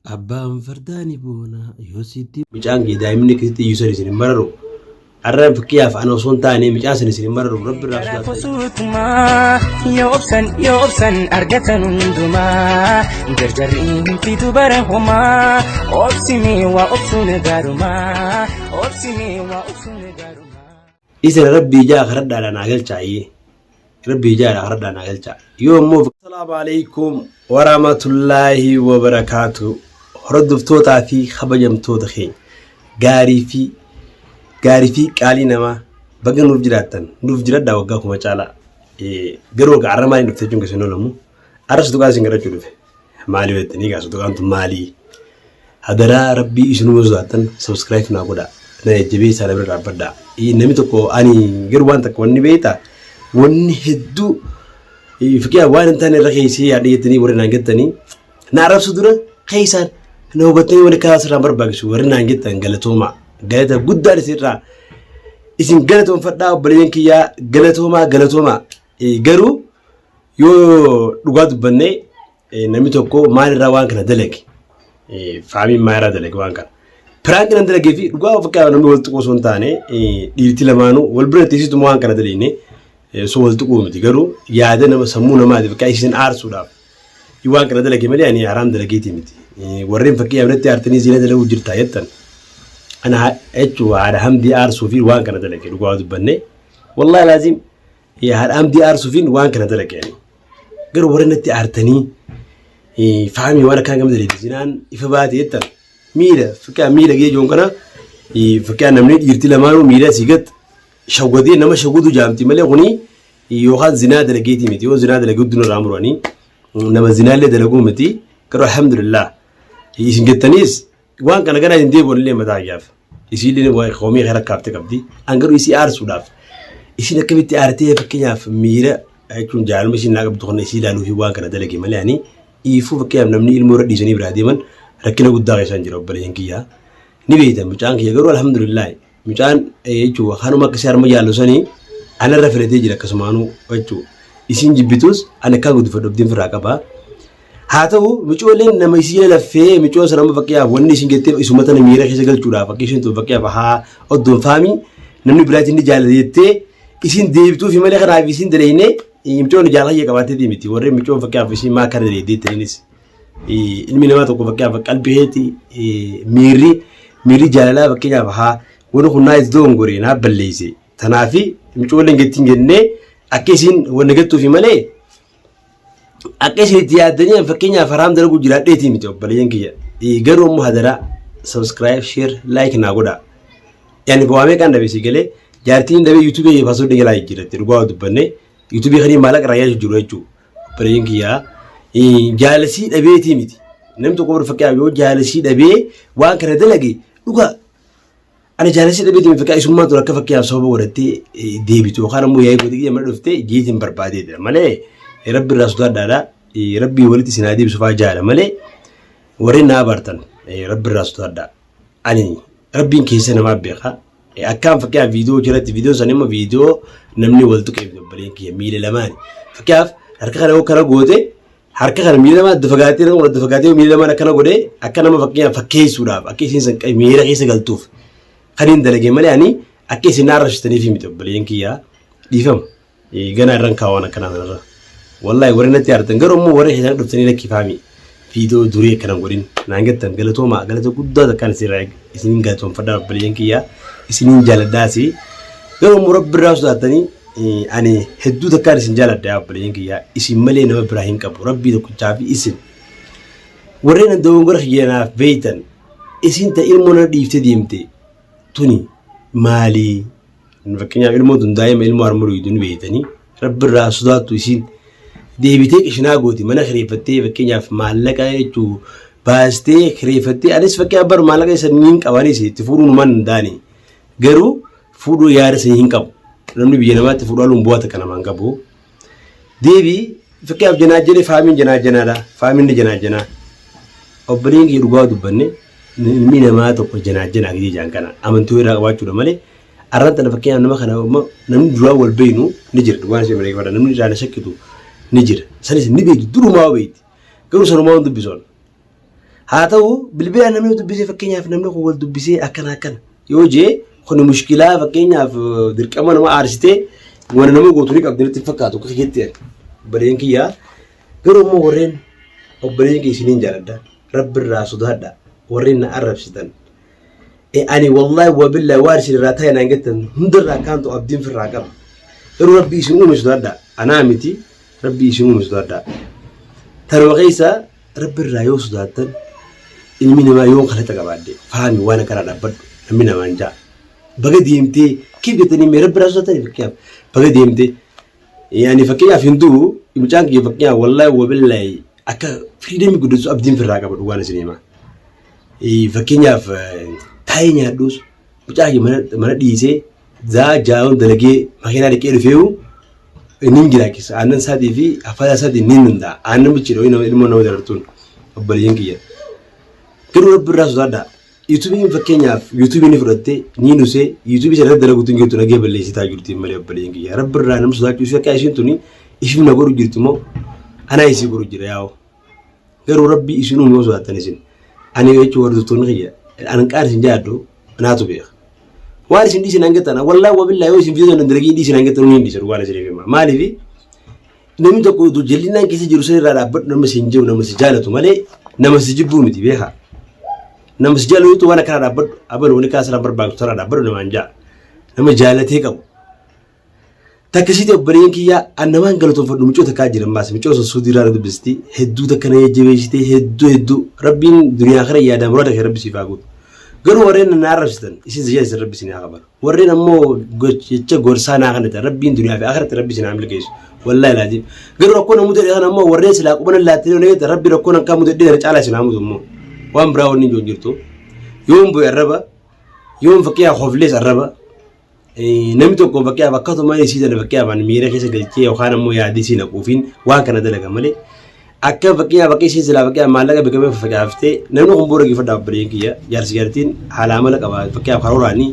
Abbaan fardaani boona yoo sitti mucaan kee daa'imni keessatti iyyuu isin mararu arraan fakkiyaaf ana osoo hin taane mucaan isin mararu rabbi irraa sodaatu yoo obsan argatan hundumaa jarjarriin fitu bara homaa obsimee waa obsuun gaarumaa isin rabbii jaa karadhaadhaan agalchaayee rabbii jaa karadhaan agalchaa yoo ammoo assalaamu alaykum wa rahmatullaahi wa barakaatuh hordoftoota fi kabajamtoota keenya gaarii fi qaalii namaa baga nuuf jiraattan nuuf jiradhaa waggaa kuma caalaa garuu waggaa arra maaliin dhuftee jechuun keessan oolamu arra sutuqaa isin garachuu dhufe maalii weettanii gaa sutuqaan tun maalii hadaraa rabbii isinuma sodaattan subscribe naa godhaa na ejjebee isaa bira dhaabbadhaa namni tokko ani garuu waan takka wanni beektaa wanni hedduu fikyaa waan hin taane irra keessee yaaddeettanii warri naan gettanii na arrabsu dura keessaan na hubattanii wani karaa sirraan barbaachisu warri naan gettan galatooma galata guddaan isirraa isin galatoonfadhaa obboleeyyan kiyyaa galatooma garuu yoo dhugaa dubbannee namni tokko maalirraa waan kana dalage faamiin maalirraa dalage waan kana piraanki nan dalagee fi dhugaa fakkaata namni wal tuquu osoo hin taane dhiirti lamaanuu wal bira teessituma waan kana daleenne so wal tuquu miti garuu yaada nama sammuu namaatiif akka isin aarsuudhaaf waan kana dalage malee ani haraam dalageetii miti warreen fakkii yaadatti aartanii ziina dalaguu jirtaa jettan ana jechuun haadha hamdii aarsuu fi waan kana dalage dhugaa dubbannee wallaahi laazim haadha hamdii aarsuu fi waan kana dalage garuu warreen natti aartanii faamii waan akkaan gama daleeti zinaan ifa baate jettan miidha geejoon kana fakkii namni dhiirti lamaanuu miidha siigat shawwadee nama shawwatu jaamti malee kuni yookaan zinaa dalageetii miti yoo zinaa dalaguu duna irraa muranii nama zinaallee dalaguu miti garuu alhamdulillah isin gettaniis waan kana gara hin deebi'ullee mataa kiyyaaf isiillee waa qoomii gara kaaftee qabdi an garuu isii aarsuudhaaf isin akkamitti aartee fakkeenyaaf miira jechuun jaalala isin naa qabdu kana isii ilaaluu fi waan kana dalage malee ani ifuu fakkeenyaaf namni ilmoo irra dhiisanii biraa deeman rakkina guddaa keessaan jira obboleeyyan kiyyaa ni beektan mucaan kiyya garuu alhamdulillah mucaan jechuun kanuma akkasii harma jaallusanii anarra filatee jira akkasumaanuu jechuun isin jibbitus ani akkaan guddifadhu abdiin firaa qabaa haa ta'u mucoolleen nama isiin laffee mucoo sanama fakkiyaaf wanni isin jettee isumata na miira keessa galchuudhaaf fakkii isheen tun fakkiyaaf haa oddoon faamii namni biraatti inni jaalala jettee isin deebituufi malee kanaaf isin daleeyne mucoon jaalala qabaateeti miti warreen mucoon fakkiyaaf isin maa kana daleeddee ta'inis ilmi namaa tokko fakkiyaaf qalbiheeti miirri jaalalaa fakkeenyaaf haa wani kunnaa itti dongoree naa balleeyse tanaafi mucoolleen gettiin jennee akka isin wanna gettuufi malee akka isin itti yaaddanii fakkeenyaaf haraam dalaguu jiraadheetii miti obboleeyyan kiyya garuu ammoo hadaraa subscribe share like naa godhaa yaani bu'aamee kan dhabeessi galee jaartiin dhabee yuutuubii faasoo dheegalaa jiraatti dhugaa dubbannee yuutuubii kanii maallaqa raayyaa jiru jechuudha obboleeyyan kiyyaa jaalasii dhabeetii miti namni tokko bira fakkeenyaaf yoo jaalasii dhabee waan kana dalage dhugaa ana jaalasii dhabeetii fakkaa isummaa tura akka fakkiyaaf sababa godhattee deebitu yookaan ammoo yaa'ii godhee mana dhuftee jeetiin barbaadeedha malee rabbi irraa sodaadhaadha rabbii walitti sinaa deebisuufaa jaala malee warreen naa bartan rabbi irraa sodaadhaa ani rabbiin keessa namaa beeka akkaan fakkiyaaf viidiyoo jiratti viidiyoo san immoo viidiyoo namni wal tuqee obboleeyyan kiyya miila lamaani fakkiyaaf harka kana yoo kana goote harka kana miila lamaa adda fagaatee miila lamaan akkana godhee akka nama fakkiyaaf fakkeessuudhaaf akka isiin san miira keessa galtuuf kaniin dalagee malee ani akka isin arrabsitaniif miti obboleeyyan kiyyaa dhiifamu ganaa irraan kaawwan akkanaa sanarra wallaahi warri natti aartan garuu immoo warri isaan dhuftanii lakkifaami viidiyoo durii akkanan godhin naan gettan galatooma galata guddaa takkaan isiniin galatoonfadhaa obboleeyyan kiyyaa isiniin jaaladhaasi garuu immoo rabbi irraa sodaatanii ani hedduu takkaan isin jaaladhaa obboleeyyan kiyyaa isin malee nama biraa hin qabu rabbii tokkichaa fi isin warreen dogongora kiyyanaaf beeytan isin ta ilmoo na dhiiftee deemte tuni maalii fakkeenyaaf ilmoo tun daa'ima ilmoo harmurii tun beeytanii rabbi irraa sodaattu isin deebitee qishinaa gooti mana kireeffattee fakkeenyaaf maallaqa jechuu baastee kireeffattee anis fakkeenyaaf bar maallaqa isa niin qabanis itti fuudhuun man daani garuu fuudhuu yaada isa hin qabu namni biyya namaatti fuudhaluun bu'aata kana man qabu deebii fakkeenyaaf janaajjanii faamiin janaajjanaadha faamiin janaajjanaa obboleen kee dhugaa dubbanne ilmi namaa tokko janaajjanaa gidii jaan kana amantuu irraa qabaachuudha malee arranta na fakkeenyaaf nama kana namni duraa wal beeynu ni jira dhugaan ishee malee qabata namni irraa na shakkitu ni jira sanis ni beektu durumaa beekti garuu sanumaa waan dubbisoon هاتو بالبيع نمني تبسي فكينيا في نمني قول تبسي أكن يوجي خن مشكلة فكينيا في درك أما نما عرستي وانا نمو قلتوليك أقدر تفكاتو كخيتين برين كيا قرو مو ورين وبرين كي سنين جالدا رب الراس هذا ورينا عرب ستن أنا والله وبالله وارش الراتين أنا قلت هندر كانتو أبدين في الرقم قرو ربي يسمو مش هذا أنا أمتي ربي يسمو مش هذا ترى وغيسا رب الرايوس هذا المين ما يوم خلته كبادي فهمي وانا كرا دبر المين ما نجا بقى ديمتي كيف قلتني مرب راسه تاني فكيا بقى ديمتي يعني فكيا فيندو يمجان كيف فكيا والله وبالله أكا فريدم يقدس أبدين في الرقم وانا سينما فكيا في تايني هدوس مجاهي من ديسه ذا جاون دلقي ما هنا لك إلفيو نينجي كيس أنا سادي في أفضل سادي نيندا أنا بتشيلو هنا إلمو نودرتون أبليين كيا كرو رب الراس هذا يوتيوب فكينيا يوتيوب نفرته نينوسه يوتيوب شرط دلقوا تنجي تناجي بللي ستا جرتي مالي أبليين كيا رب الراس نمسك يوسف كايشين توني إيش من أقول جرتمو أنا إيش أقول جرياو كرو ربي إيشنو موسو هذا نسين أنا يجي ورد تونغيا أنا كارس جادو أنا أتوبيخ وارس إنديس نانجتنا والله وبالله يوسف فيديو ندرجي إنديس نانجتنا إنديس وارس ريفي ما لي في نمي تقول تجلينا كيس جرسل رابط نمسينجو نمسيجالة مالي نمسيجبو متي بيها نمسيجالة تو وانا كنا رابط أبل ونكاس رابط باغ ترى رابط نمانجا نمجالة هيك أبو تكسيت أبرين كيا أنا ما انقلتهم في المجتمع تكاجر ماس مجتمع سودي رارد بستي هدو تكنا يجيبيشتي هدو ربين دنيا آخر يا دام رادك ربي سيفاقود قالوا ورينا نعرف ستن إيش زيادة ربي سني خبر ورينا مو جت جورسان آخر ربين دنيا في آخر ربي سني عمل كيش والله لازم قالوا ركونا مدة أنا مو ورينا سلاك وبنا لا تلون ربي ركونا كم مدة دير على سني عمود مو وام براوني جونجرتو يوم بيربا يوم فكيا خوفليس الربا نمتو كم فكيا فكاتو ما يصير أنا فكيا من ميرا كيس قلتي أو خانم مو يعدي سينا كوفين وان كان هذا لقمالي أكيد فكيا سيسلا فكيا مالك بكمل فكيا فتى نحن نقوم كيف دابرين كيا يارسيارتين حالامل كبا فكيا خاروراني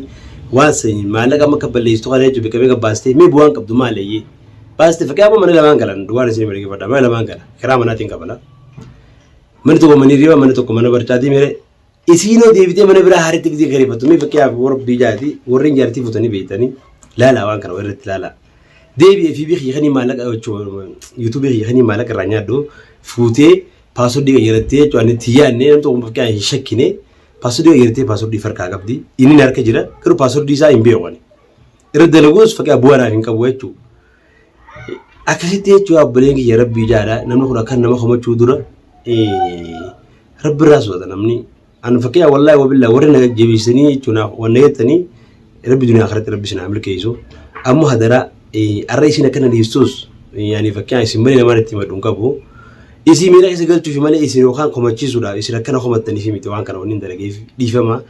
واسين مالك ما كبل يستوى جو بكمل كباستي مي بوان كبدو مالي باستي فكيا ما من لمان كلام دوار سيني مريك فدا ما لمان كلا كرام أنا تين كبلا من تو كمان ريوا من تو كمان برتادي ميري إسينو ديفيتي من برا هاري تكذي غريبة تومي فكيا ورب بيجاتي ورين جارتي فتني بيتاني لا وان كلا ورت لا ديبي في بيخ يخني مالك أو يوتيوب يخني مالك رانيا دو فوتي password dia yerete cuani tiya ne untuk membuka shek ini password dia yerete password di farka agap di ini narke jira keru password di sa imbe wani irde lagos faka buana hinka wetu akasite cu ablengi ya rabbi jara namna kuna kan nama khoma chudura rabbi rasu da namni an faka wallahi wabillahi warina jebisani cuna wanaytani rabbi dunya akhirat rabbi sina amil kayso amma hadara arraisina kana listus yani faka simani lamanati madunkabu isi mira isi gal tufi male isi rokan koma chisuda isi rakana koma tani fi mito wankana onin dalage difama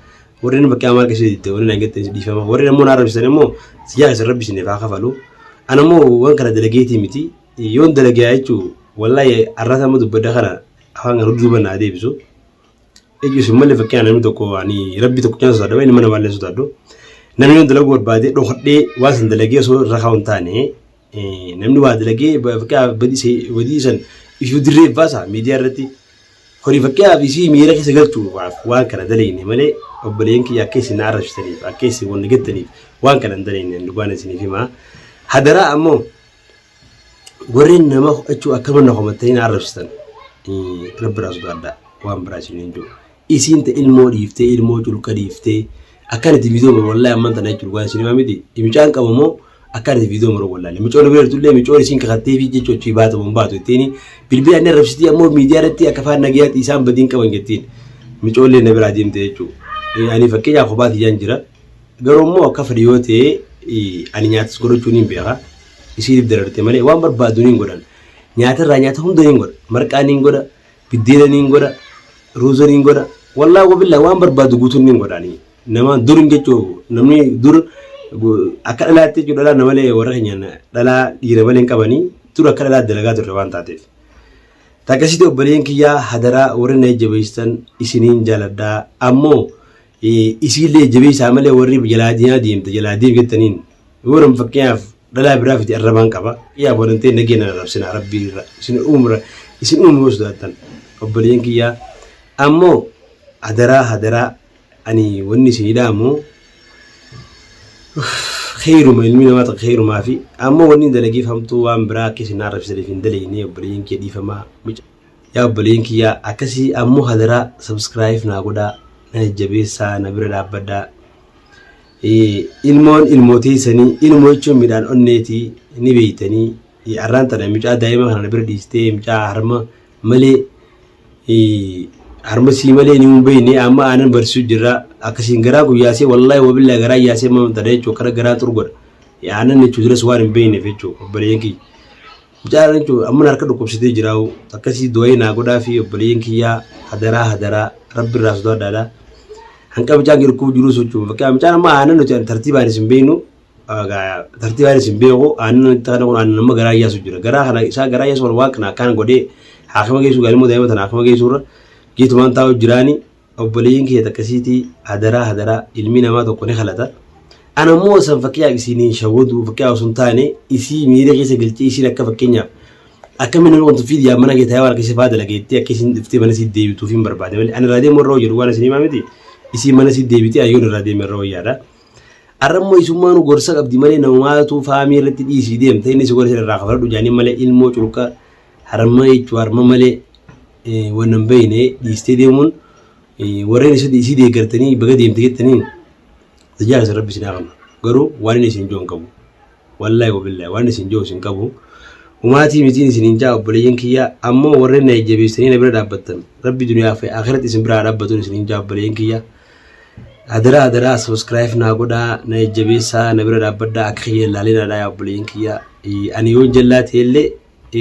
warina bakya mal kesi dite warina ngete difama warina mo narab sene mo siya isi rabbi sine fa khafalu ana mo wankana dalage ti miti yon dalage aichu wallahi arrata mo dubada khana hanga rudu bana ade biso eju simale fakya na mito ko ani rabbi to kyanso da wani mana wale so dado nan yon dalago bade do hodde wasan dalage so rakauntane namni wa dalage fakya badi se wadi san إيشو دري باسا ميديا رتي خوري فكيا بيسي ميرا كيس قلتو وان كان دليني مالي أبلين كي أكيس نعرف تريف أكيس ونجد تريف وان كان دليني نقوانا سني فيما هدرا أمو ورين ما أشوا أكمل نخوم التين عرف ستن رب راس دادا وان براسين جو إيسين تإلمو ريفته إلمو جلو كريفته أكانت فيديو والله ما أنت ناجل وان سني ما مدي يمشان كمو أكانت فيديو مرة والله ميشول بيرد تقول لي ميشول سين كخاتي في جيتشو تشيبات ومبات وتاني بالبيع أنا رفستي أمور ميديا رتي أكفار نجيات إسام بدين كمان جتين ميشول لي نبرة ديم تيجو يعني فكيا خبات ينجرا قالوا مو كفر يوتي أني نيات سكرو تونين بيها يصير بدرتي مالي وان برباد دونين قران نيات الرانيات هم دونين قر مركانين قرا بديرانين قرا روزانين قرا والله وبالله وان برباد قوتونين قراني نما دورين جتشو نمني دور akal lati juga dalam nama le orangnya na dalam di level yang kabani tu akal lati delegat terlepas tatif. Tak kasih tu beri yang kia hadara orang naik jabistan isinin jalada ammo isi le jabis amale orang berjaladinya diem terjaladim kitanin orang fakir dalam berapa di arabang kaba ia berhenti negara Arab sini Arabi sini isin umur sudah tan beri yang kia أمو هدرا أني وني سيدامو خير ما علمي ما خير ما في أما وني دلقي فهمتو وان براكي سنعرف سلفين دليني وبلين كي فما يا بلين كي يا أكسي أمو هدرا سبسكرايب ناقودا نجبيسا نبرد أبدا ilmootee sanii ilmoo jechuun midhaan onneetii ni beeytanii arraantana mucaa daa'ima kana bira dhiistee mucaa harma malee harma sii malee ni hin beeyne amma aanan barsiisuu jirra akkasiin garaa guyyaasee wallaahi wabillaa garaa yaasee mamtadha jechuun kara garaa turgodha aanan jechuun jiras waan hin beeyneef jechuun obboleeyyan kiyya mucaa jechuun amma harka dhukkubsitee jiraa'u akkasii du'ee naa godhaa fi obboleeyyan kiyyaa hadaraa rabbi irraa sodaadhaadha. Hangga macam kira kujuru suju, macam nama anak tu tertiba ni sembenu, tertiba ni sembenu, anak tu kan anak nama geraya suju, gerah saya geraya soal wak nak kan gede, hakim lagi suka ilmu daya macam hakim lagi surah, gitu man tahu jirani, obboleyin kita kasih hadara ilmi nama tu kone khalata, anak mau sampai di sini syawudu, fakir usuntane, isi mira kisah gelci isi nak fakirnya, akan menurut untuk video mana kita awal kisah pada lagi, tiap kisah itu mana sih David tu film berbeda, anak radio morro jeruan sini mami isi mana si David ayo nurade merro yara aramo isumanu gorsa abdi male nawatu family ti isi dem tayni si gorsa rakha du jani male ilmo chulka harma ichwar male wannan bayne di stadiumun warene si isi de gartani baga dem tigetani dajar sa rabbi sinagam garu wani sin jon kabu wallahi wa billahi wani sin jo sin kabu umati mitin sin inja obboleyen kiya amma warene jabe sini na bira dabbatan rabbi dunya fa akhirat isin bira dabbatun sin inja obboleyen kiya hadara subscribe na goda na jabisa na bira dabada akhiye lalina da ya bulin kiya ani yo jallate elle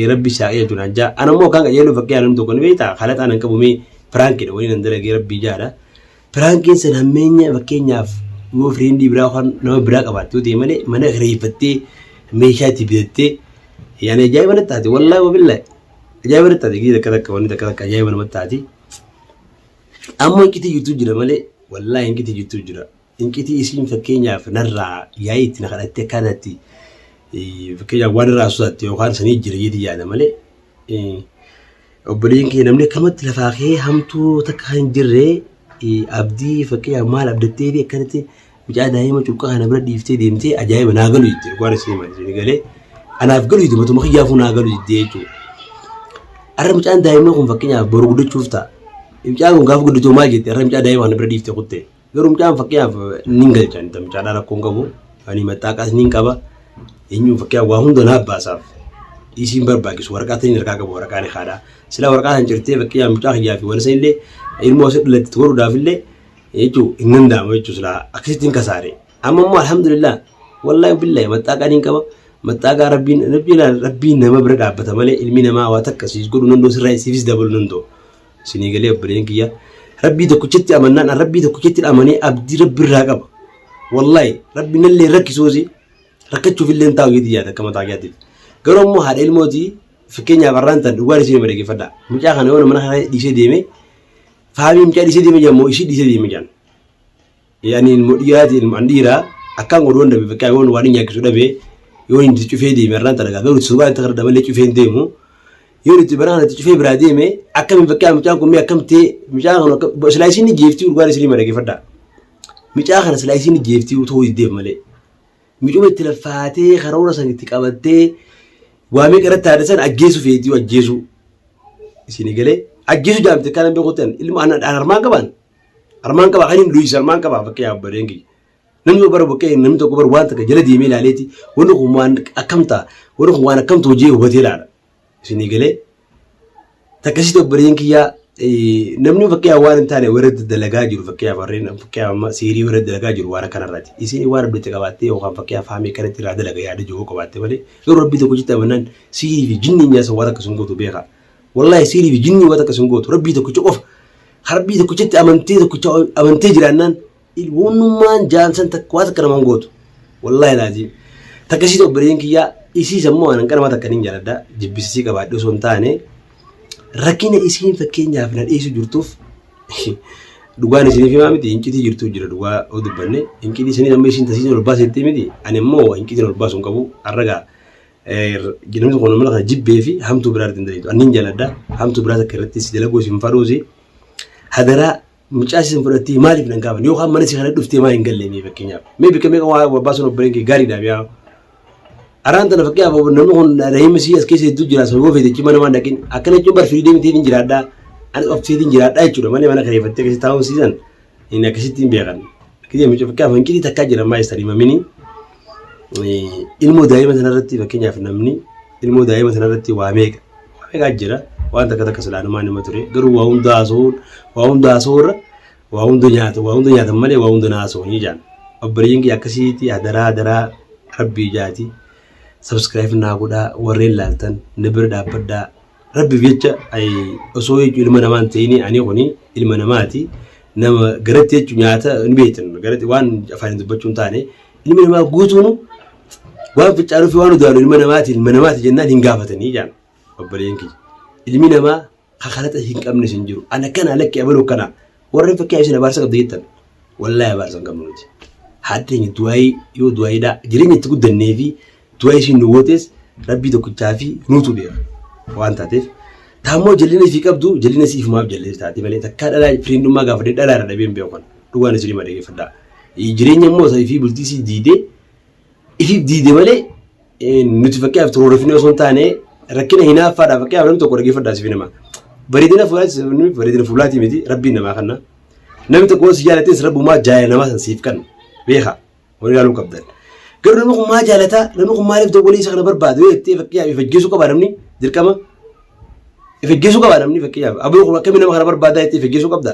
rabbi sha'iya tunanja ana mo kanga yelo fakkiya nan to kon beta khalata nan kabumi prank da wani nan dare ga rabbi jada prankin san hammenya fakkenya mo friendi bira khon no bira qabatu de mane mana khrifatte me shati bidette yani jaybana tati wallahi wa billahi jaybana tati gida kada wani da kada jaybana matati amma kiti youtube jira male والله إنك تيجي تجرا إنك تيجي اسم فكينيا في نرى يايت نخلت كانتي فكينيا ورا صوت يوخان سنيجري يدي يعني ملء وبلين كي نملك كم تلفاخي هم تو تكهن جري أبدي فكينيا مال أبدتي دي كانت مجا دائما تلقاها أنا بردي يفتي ديمتي أجايب ناقلو يدي قارن سيما قال أنا أفقلو يدي ما تمخي يافو ناقلو يدي تو أنا مجا دائما كم فكينيا برودو شوفتا Imcaan gaf gudu to majid ram ca daywan bredi te kutte garum ca fakya ningal can tam ca dara kongabu ani matakas ningkaba inyu fakya wa hundo na basaf isi barba gis warqatin rkaga warqani khada sila warqatan jirte fakya imcaa yafi wala sayle ilmo sedlet toru dafille eju inanda meju sila akitin kasare amma mu alhamdulillah wallahi billahi mataka ningkaba mataka rabbi na mabrada batamale ilmina ma wa takasi gudu nando sirra sifis dabul nando سنيجالي برينكيا ربي ده كشتي أمانة ربي ده كشتي الأمانة أبدي ربي الرقبة والله ربي نللي ركزوزي ركزوا في اللي انتاو يدي هذا كما تعياتي قالوا مو هذا الموتي في كينيا برانتا دوار سيني مريكي فدا مجا خانه وانا منها ديشي ديمي فهمي مجا ديشي ديمي جامو إشي ديشي ديمي جان يعني المديرات المنديرة أكان قولون دبي فكا يقولون وارين يكسو دبي يقولون تشوفي ديمي رانتا لغا قالوا تسوغان تغر دبالي تشوفين ديمو يوري تبرانا تشوفي براديمي أكمل بكام مجاكم يا كم تي مجاكم سلايسيني جيفتي وقال سليم عليك فدا مجاكم سلايسيني جيفتي وتوه يديم ملء مجوم التلفاتي خرورة سنتك أبدي وامي كرت هذا سن أجيسو فيديو أجيسو سيني قالي أجيسو جام تكلم بقولتن إلما أنا أرمان كبا خلين لويس أرمان كبا فكيا برينجي نمتو برا بكي نمتو كبر وانتك جلدي يميل عليتي ونخو وان أكمتا ونخو وان أكمتو جيه وبتيلا سيني قالي تكسيتو برينكيا نمني فكيا وان تاني ورد دلقاجر فكيا فرين فكيا ما سيري ورد دلقاجر وارا كان راتي يسيني وارد بتكاباتي وخام فكيا فهمي كانت راد دلقا يعد جوه كباتي مالي يقول ربي تكو جيتا منان سيري في جني ناس وارك سنغوتو بيخا والله سيري في جني وارك سنغوتو ربي تكو جوف ربي تكو جيتا أمنتي جرانان الونمان جانسان تكوات كرمان غوتو والله لازم تكسيتو برينكيا isi semua anak kan mata kaning jalan dah jibisi kabat do sontane rakina isi fakenya flan isu jurtuf duga ni sini fima miti inki ti jurtu jira duga odu banne inki di sini nambe sin tasi no bas ette miti ane mo inki no bas on kabu arraga ginam ko no mala jibbe fi hamtu birar dindari to anin jalan dah hamtu birar kerti si delago sim farozi hadaraa mucaasin fudhattee maaliif nan gaafan yookaan mana si kana dhuftee maa hin galleemee fakkeenyaaf mee bika meeqa waa baasun obboleen kee gaariidhaaf yaa araan tana fakkeenyaaf namni kun reemisii as keessa hedduu jira sababa feetechi mana waan dhaqin akkana jechuun barfiidii deemtee hin jiraadhaa ani obseetiin jiraadhaa jechuudha malee mana kareeffattee akkasitti taa'uun siisan inni akkasitti hin beekan kiyya miicoo fakkeenyaaf hanqinii takkaa jira maa istanii mamini ilmoo daa'ima sanarratti fakkeenyaaf namni ilmoo daa'ima sanarratti waa meeqa jira waan takka salaanumaa nama ture garuu waa hunda haasoo waa hunda nyaatan malee waa hunda naasoo ni jaan obboleeyyiin kiyya akkasitti hadaraa rabbii jaati subscribe naa godhaa warreen laaltan na bira dhaabbadhaa rabbiif jecha osoo jechuun ilma namaa hin ta'in ani kuni ilma namaati nama garatti jechuun nyaata ni beektan garatti waan afaan dubbachuu hin taane ilmi namaa guutuun waan ficcaanuuf waan udaalu ilma namaati jennaan hin gaafatanii jaan obboleeyyiin kiyya ilmi namaa kakaalata hin qabne sin jiru ana kana lakkee abaluu kana warreen fakkii isin abaarsa qabda jettan wallahi abaarsa hin qabnu nuti haaddeenya yoo du'aayiidhaa jireenya itti guddannee fi du'aa isin nu gootes rabbii tokkichaa fi nuutu beeka waan taateef taammoo jallinni fi qabdu jallinni siif maaf jallees taate malee takkaa dhalaa firiindummaa gaafadhee dhalaa irra dhabeen beekan dhugaan isin hima dhageeffadhaa jireenya immoo fi bultiisii diidee ifiif diide malee nuti fakkii turooreefnee osoo hin taane rakkina hinaaffaadhaaf fakkii namni tokko dhageeffadhaa siif nama bareedina fuulaatii miti rabbiin namaa kanna namni tokko si jaalates rabbumaa jaala namaa san siif kan beeka wani ilaaluu qabdan garuu namni kun maa jaalataa namni kun maaliif dogolee isa kana barbaadu yoo jettee fakkii ifajjeesuu qabaa namni dirqama ifajjeesuu qabaa namni fakkii aboo kun akkamii nama kana barbaadaa jettee ifajjeesuu qabda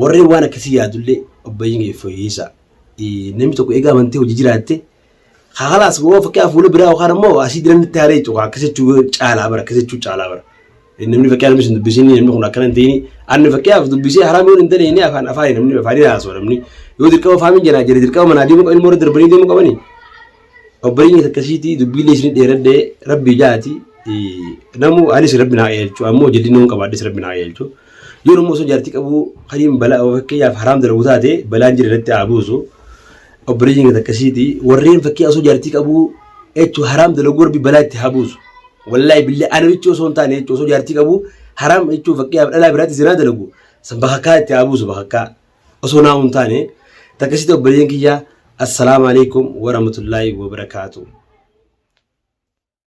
warreen waan akkasii yaadullee obboleeyyiin fooyyisa namni tokko egaa amantee hojii jiraatte haalaas goo fakkii fuula biraa yookaan immoo asii diranitti haaree jechuudha akkasitti caalaa bara namni fakkii namni sun dubbisiin namni kun akkana hin ta'in anni fakkii dubbisee haraam yoo hin ta'in afaan namni haasoo namni yoo dirqama faamin jira dirqama manaa deemuu qaban immoo darbanii deemuu qabani obboleeyyiin akkasiiti dubbiilee isin dheeradhee rabbii jaati namu anis rabbi naa eelchu ammoo jalli namu qabaaddes rabbi naa eelchu yoo nammoo osoo jaartii qabu hadiin balaa fakkii haraam dalagu taate balaan jira irratti aabuusu obboleeyyiin akkasiiti warreen fakkii osoo jaartii qabu jechuun haraam dalagu rabbi balaa itti aabuusu wallahi billahi ana bichoo osoo hin taane jechuun osoo jaartii qabu haraam jechuun fakkii dhalaa biraatti zinaa dalagu san bakakkaa itti aabuusu bakakkaa osoo naa hin taane takkasitti obboleeyyiin kiyyaa assalaamu alaikum warahmatullaahi wabarakaatuh.